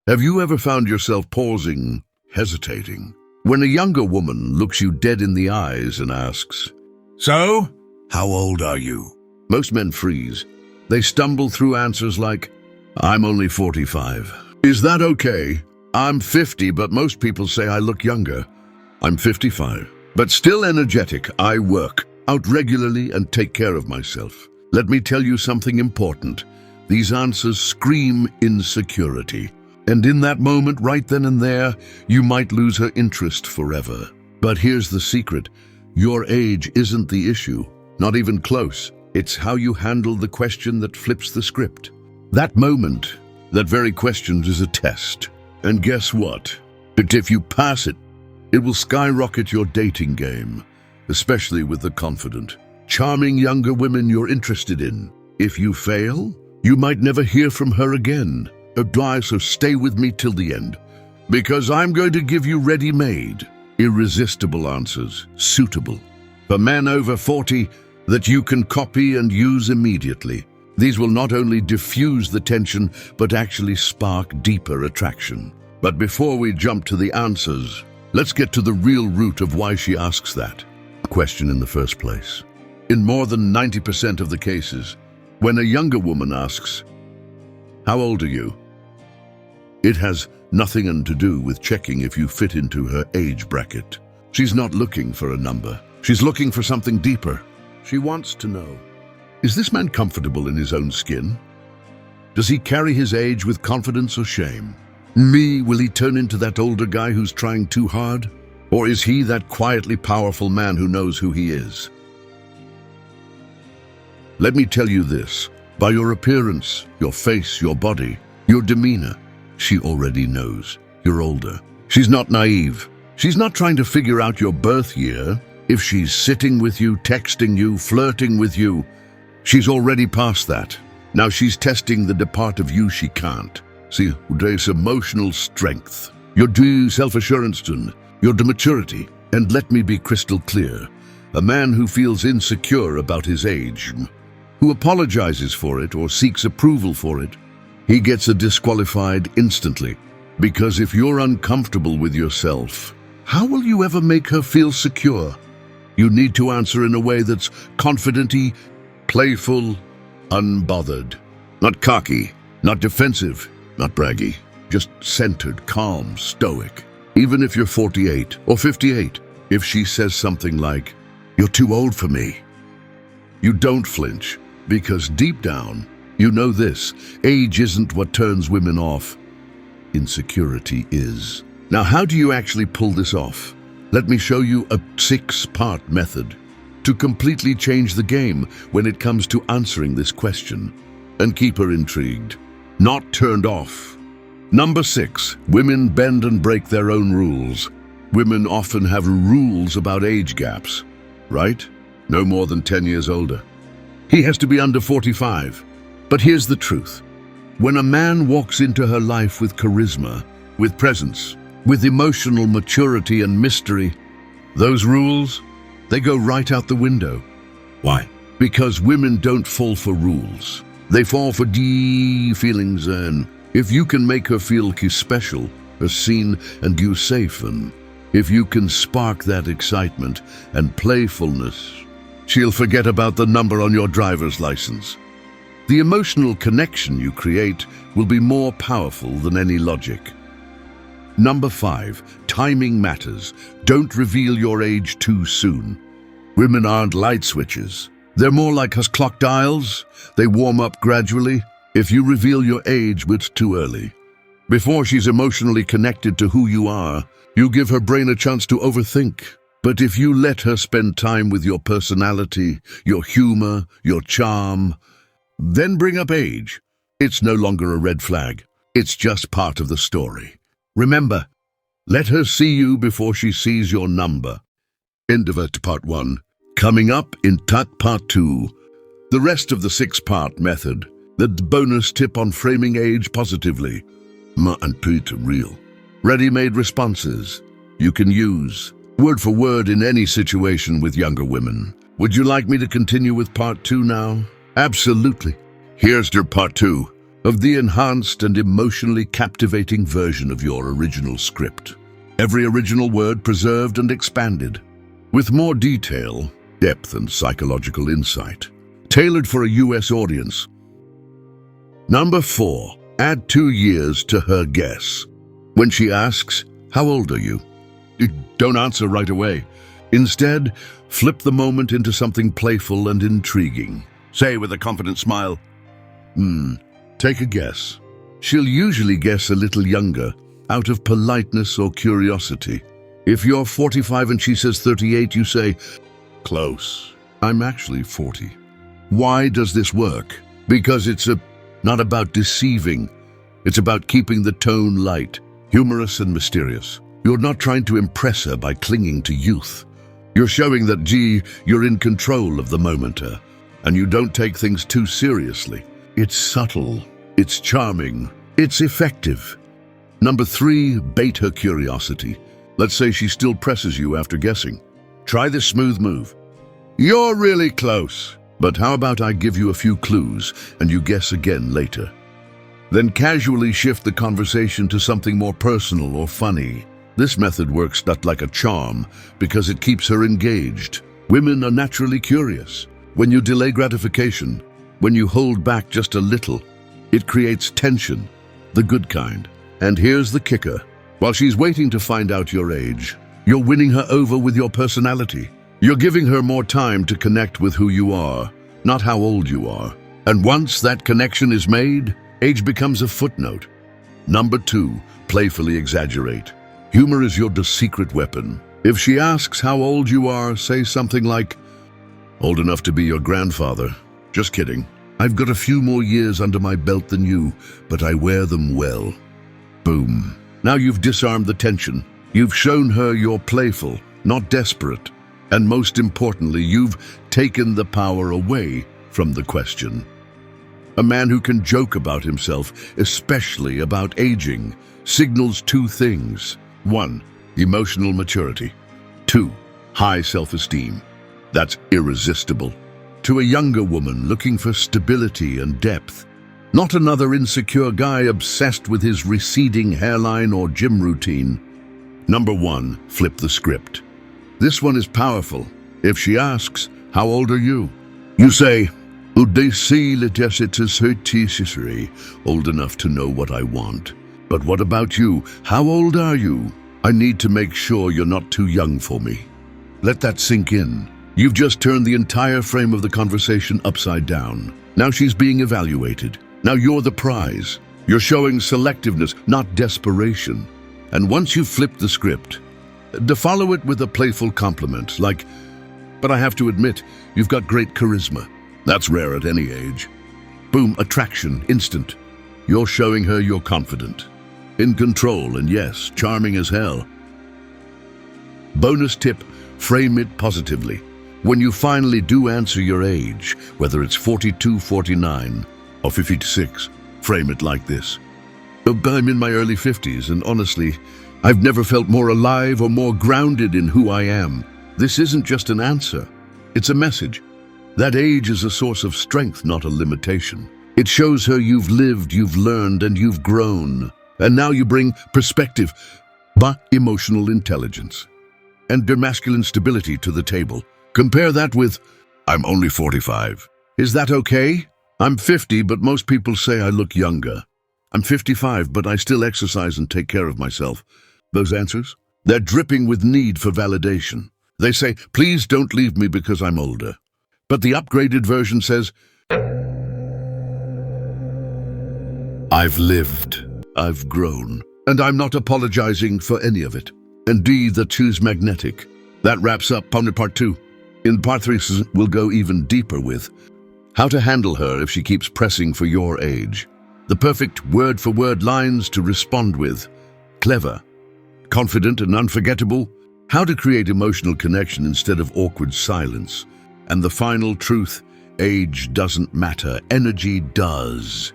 Have you ever found yourself pausing, hesitating, when a younger woman looks you dead in the eyes and asks, "So, how old are you?" Most men freeze. They stumble through answers like, "I'm only 45. Is that okay? I'm 50, but most people say I look younger. I'm 55, but still energetic. I work out regularly and take care of myself." Let me tell you something important. These answers scream insecurity. And in that moment, right then and there, you might lose her interest forever. But here's the secret. Your age isn't the issue, not even close. It's how you handle the question that flips the script. That moment, that very question is a test. And guess what? If you pass it, it will skyrocket your dating game, especially with the confident, charming younger women you're interested in. If you fail, you might never hear from her again. So stay with me till the end, because I'm going to give you ready-made, irresistible answers, suitable for men over 40 that you can copy and use immediately. These will not only diffuse the tension, but actually spark deeper attraction. But before we jump to the answers, let's get to the real root of why she asks that question in the first place. In more than 90% of the cases, when a younger woman asks, "How old are you?" it has nothing to do with checking if you fit into her age bracket. She's not looking for a number. She's looking for something deeper. She wants to know, is this man comfortable in his own skin? Does he carry his age with confidence or shame? Will he turn into that older guy who's trying too hard? Or is he that quietly powerful man who knows who he is? Let me tell you this. By your appearance, your face, your body, your demeanor, she already knows you're older. She's not naive. She's not trying to figure out your birth year. If she's sitting with you, texting you, flirting with you, she's already past that. Now she's testing the part of you she can't. See, there's emotional strength, your self-assurance, your maturity. And let me be crystal clear. A man who feels insecure about his age, who apologizes for it or seeks approval for it, he gets disqualified instantly. Because if you're uncomfortable with yourself, how will you ever make her feel secure? You need to answer in a way that's confident-y, playful, unbothered. Not cocky, not defensive, not braggy. Just centered, calm, stoic. Even if you're 48 or 58, if she says something like, "You're too old for me," you don't flinch. Because deep down, you know this: age isn't what turns women off. Insecurity is. Now, how do you actually pull this off? Let me show you a 6-part method to completely change the game when it comes to answering this question and keep her intrigued, not turned off. Number 6, women bend and break their own rules. Women often have rules about age gaps, right? No more than 10 years older. He has to be under 45. But here's the truth. When a man walks into her life with charisma, with presence, with emotional maturity and mystery, those rules, they go right out the window. Why? Because women don't fall for rules. They fall for feelings, and if you can make her feel special, seen, and you safe, and if you can spark that excitement and playfulness, she'll forget about the number on your driver's license. The emotional connection you create will be more powerful than any logic. Number 5, timing matters. Don't reveal your age too soon. Women aren't light switches. They're more like clock dials. They warm up gradually. If you reveal your age, it's too early. Before she's emotionally connected to who you are, you give her brain a chance to overthink. But if you let her spend time with your personality, your humor, your charm, then bring up age, it's no longer a red flag. It's just part of the story. Remember, let her see you before she sees your number. End of it, part 1. Coming up in part 2, the rest of the 6-part method, the bonus tip on framing age positively. And Peter real. Ready-made responses you can use word for word in any situation with younger women. Would you like me to continue with part 2 now? Absolutely. Here's your part 2. of the enhanced and emotionally captivating version of your original script. Every original word preserved and expanded, with more detail, depth, and psychological insight, tailored for a US audience. Number 4, add 2 years to her guess. When she asks, "How old are you?" Don't answer right away. Instead, flip the moment into something playful and intriguing. Say with a confident smile, take a guess. She'll usually guess a little younger, out of politeness or curiosity. If you're 45 and she says 38, you say, "Close. I'm actually 40. Why does this work? Because it's not about deceiving. It's about keeping the tone light, humorous and mysterious. You're not trying to impress her by clinging to youth. You're showing that, you're in control of the moment, and you don't take things too seriously. It's subtle, it's charming, it's effective. Number 3, bait her curiosity. Let's say she still presses you after guessing. Try this smooth move. "You're really close, but how about I give you a few clues and you guess again later?" Then casually shift the conversation to something more personal or funny. This method works not like a charm because it keeps her engaged. Women are naturally curious. When you delay gratification, when you hold back just a little, it creates tension, the good kind. And here's the kicker. While she's waiting to find out your age, you're winning her over with your personality. You're giving her more time to connect with who you are, not how old you are. And once that connection is made, age becomes a footnote. Number 2, playfully exaggerate. Humor is your secret weapon. If she asks how old you are, say something like, "Old enough to be your grandfather. Just kidding. I've got a few more years under my belt than you, but I wear them well." Boom. Now you've disarmed the tension. You've shown her you're playful, not desperate. And most importantly, you've taken the power away from the question. A man who can joke about himself, especially about aging, signals 2 things. 1, emotional maturity. 2, high self-esteem. That's irresistible. To a younger woman looking for stability and depth, not another insecure guy obsessed with his receding hairline or gym routine. Number 1, flip the script. This one is powerful. If she asks, "How old are you?" you say, "Old enough to know what I want. But what about you? How old are you? I need to make sure you're not too young for me." Let that sink in. You've just turned the entire frame of the conversation upside down. Now she's being evaluated. Now you're the prize. You're showing selectiveness, not desperation. And once you've flipped the script, follow it with a playful compliment, like, "But I have to admit, you've got great charisma." That's rare at any age. Boom, attraction, instant. You're showing her you're confident, in control, and yes, charming as hell. Bonus tip, frame it positively. When you finally do answer your age, whether it's 42, 49, or 56, frame it like this. "I'm in my early 50s, and honestly, I've never felt more alive or more grounded in who I am." This isn't just an answer, it's a message. That age is a source of strength, not a limitation. It shows her you've lived, you've learned, and you've grown. And now you bring perspective, but emotional intelligence, and their masculine stability to the table. Compare that with, "I'm only 45. Is that okay? I'm 50, but most people say I look younger. I'm 55, but I still exercise and take care of myself." Those answers? They're dripping with need for validation. They say, "Please don't leave me because I'm older." But the upgraded version says, "I've lived, I've grown, and I'm not apologizing for any of it." And that choose magnetic. That wraps up part 2. In part 3, we'll go even deeper with how to handle her if she keeps pressing for your age. The perfect word-for-word lines to respond with. Clever, confident, and unforgettable. How to create emotional connection instead of awkward silence. And the final truth, age doesn't matter, energy does.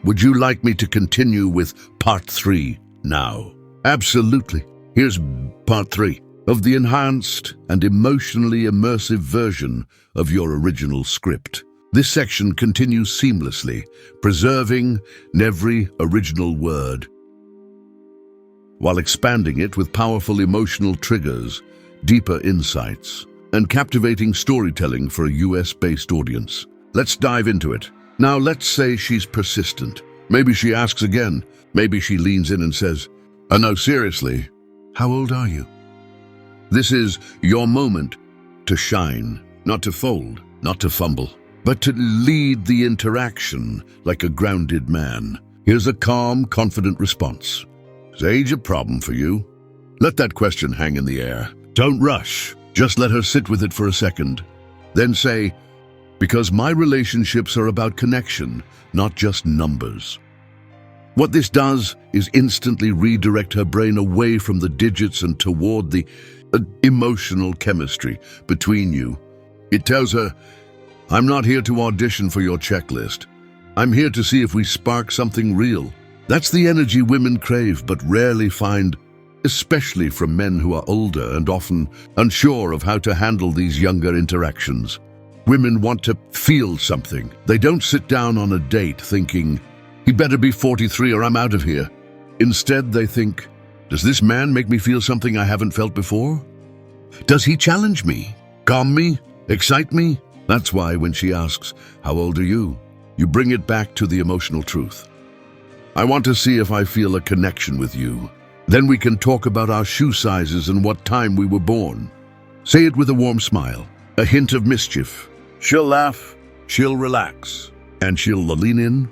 Would you like me to continue with part 3 now? Absolutely. Here's part 3 of the enhanced and emotionally immersive version of your original script. This section continues seamlessly, preserving every original word, while expanding it with powerful emotional triggers, deeper insights, and captivating storytelling for a US-based audience. Let's dive into it. Now, let's say she's persistent. Maybe she asks again. Maybe she leans in and says, "Oh, no, seriously, how old are you?" This is your moment to shine, not to fold, not to fumble, but to lead the interaction like a grounded man. Here's a calm, confident response. Is age a problem for you? Let that question hang in the air. Don't rush. Just let her sit with it for a second. Then say, "Because my relationships are about connection, not just numbers." What this does is instantly redirect her brain away from the digits and toward the emotional chemistry between you. It tells her, "I'm not here to audition for your checklist. I'm here to see if we spark something real." That's the energy women crave but rarely find, especially from men who are older and often unsure of how to handle these younger interactions. Women want to feel something. They don't sit down on a date thinking, "He better be 43 or I'm out of here." Instead, they think, "Does this man make me feel something I haven't felt before? Does he challenge me, calm me, excite me?" That's why when she asks, "How old are you?" you bring it back to the emotional truth. "I want to see if I feel a connection with you. Then we can talk about our shoe sizes and what time we were born." Say it with a warm smile, a hint of mischief. She'll laugh, she'll relax, and she'll lean in,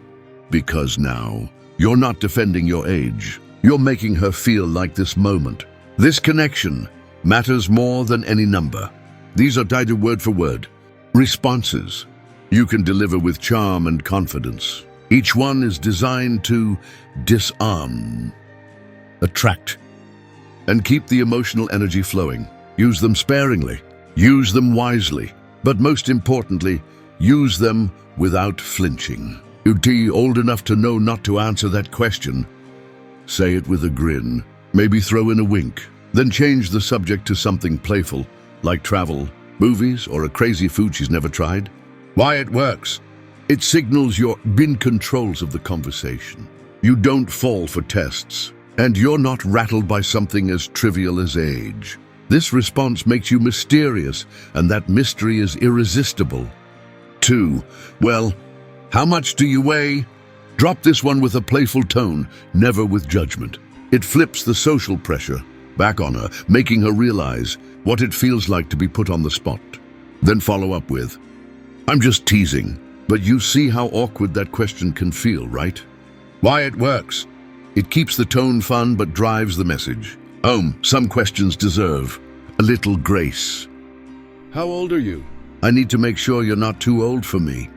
because now you're not defending your age. You're making her feel like this moment, this connection, matters more than any number. These are guided word for word responses you can deliver with charm and confidence. Each one is designed to disarm, attract, and keep the emotional energy flowing. Use them sparingly, use them wisely, but most importantly, use them without flinching. You're old enough to know not to answer that question. Say it with a grin, maybe throw in a wink, then change the subject to something playful, like travel, movies, or a crazy food she's never tried. Why it works? It signals you're in control of the conversation. You don't fall for tests, and you're not rattled by something as trivial as age. This response makes you mysterious, and that mystery is irresistible. 2. Well, how much do you weigh? Drop this one with a playful tone, never with judgment. It flips the social pressure back on her, making her realize what it feels like to be put on the spot. Then follow up with, "I'm just teasing." But you see how awkward that question can feel, right? Why it works? It keeps the tone fun but drives the message. Some questions deserve a little grace. How old are you? I need to make sure you're not too old for me.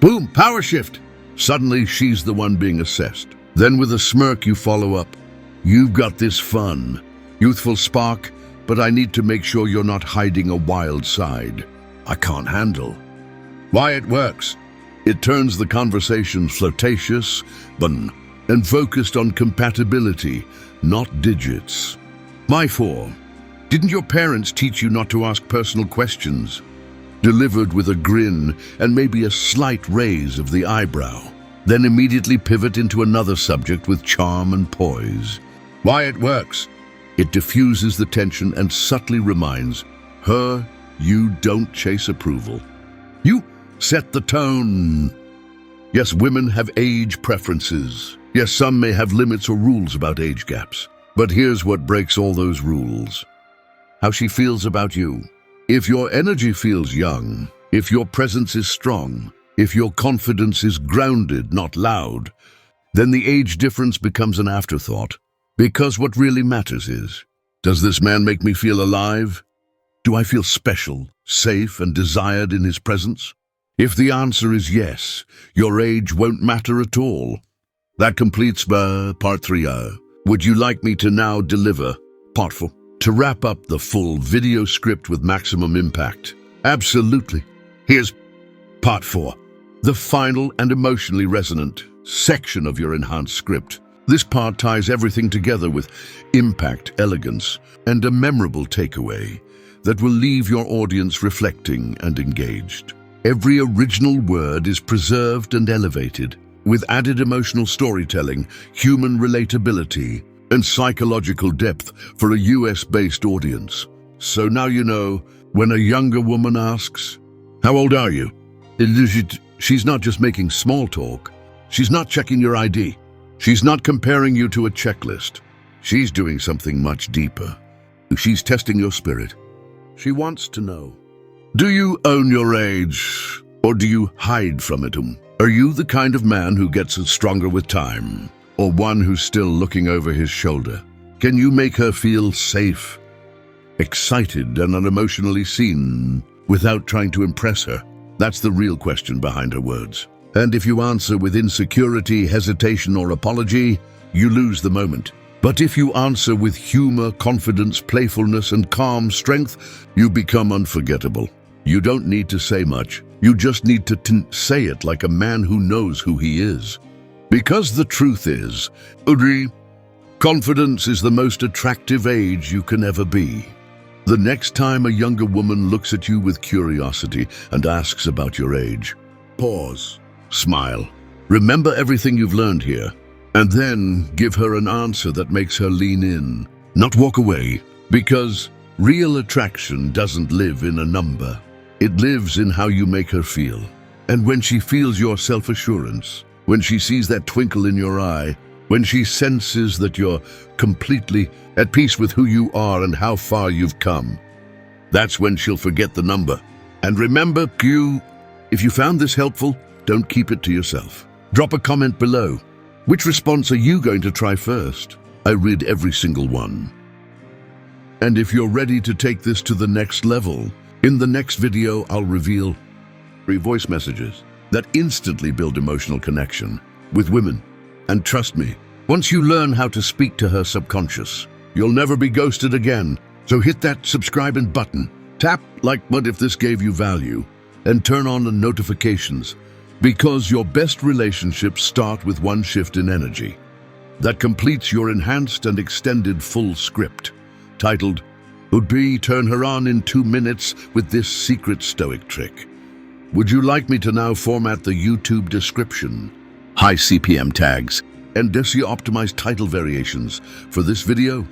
Boom, power shift. Suddenly she's the one being assessed. Then with a smirk you follow up. You've got this fun, youthful spark, but I need to make sure you're not hiding a wild side I can't handle. Why it works? It turns the conversation flirtatious, and focused on compatibility, not digits. My 4. Didn't your parents teach you not to ask personal questions? Delivered with a grin and maybe a slight raise of the eyebrow. Then immediately pivot into another subject with charm and poise. Why it works? It diffuses the tension and subtly reminds her you don't chase approval. You set the tone. Yes, women have age preferences. Yes, some may have limits or rules about age gaps. But here's what breaks all those rules. How she feels about you. If your energy feels young, if your presence is strong, if your confidence is grounded, not loud, then the age difference becomes an afterthought. Because what really matters is, does this man make me feel alive? Do I feel special, safe, and desired in his presence? If the answer is yes, your age won't matter at all. That completes part 3. Would you like me to now deliver part 4? To wrap up the full video script with maximum impact? Absolutely. Here's part 4, the final and emotionally resonant section of your enhanced script. This part ties everything together with impact, elegance, and a memorable takeaway that will leave your audience reflecting and engaged. Every original word is preserved and elevated, with added emotional storytelling, human relatability, and psychological depth for a US-based audience. So now you know, when a younger woman asks, "How old are you?" She's not just making small talk. She's not checking your ID. She's not comparing you to a checklist. She's doing something much deeper. She's testing your spirit. She wants to know, do you own your age, or do you hide from it? Are you the kind of man who gets stronger with time, or one who's still looking over his shoulder? Can you make her feel safe, excited, and unemotionally seen without trying to impress her? That's the real question behind her words. And if you answer with insecurity, hesitation, or apology, you lose the moment. But if you answer with humor, confidence, playfulness, and calm strength, you become unforgettable. You don't need to say much. You just need to say it like a man who knows who he is. Because the truth is, confidence is the most attractive age you can ever be. The next time a younger woman looks at you with curiosity and asks about your age, pause, smile, remember everything you've learned here, and then give her an answer that makes her lean in, not walk away, because real attraction doesn't live in a number. It lives in how you make her feel. And when she feels your self-assurance, when she sees that twinkle in your eye, when she senses that you're completely at peace with who you are and how far you've come, that's when she'll forget the number. And remember, if you found this helpful, don't keep it to yourself. Drop a comment below. Which response are you going to try first? I read every single one. And if you're ready to take this to the next level, in the next video, I'll reveal 3 voice messages that instantly build emotional connection with women. And trust me, once you learn how to speak to her subconscious, you'll never be ghosted again. So hit that subscribe button, tap like button if this gave you value, and turn on the notifications, because your best relationships start with one shift in energy that completes your enhanced and extended full script, titled, "Would be turn her on in 2 minutes with this secret Stoic trick." Would you like me to now format the YouTube description, high CPM tags, and DESI optimized title variations for this video?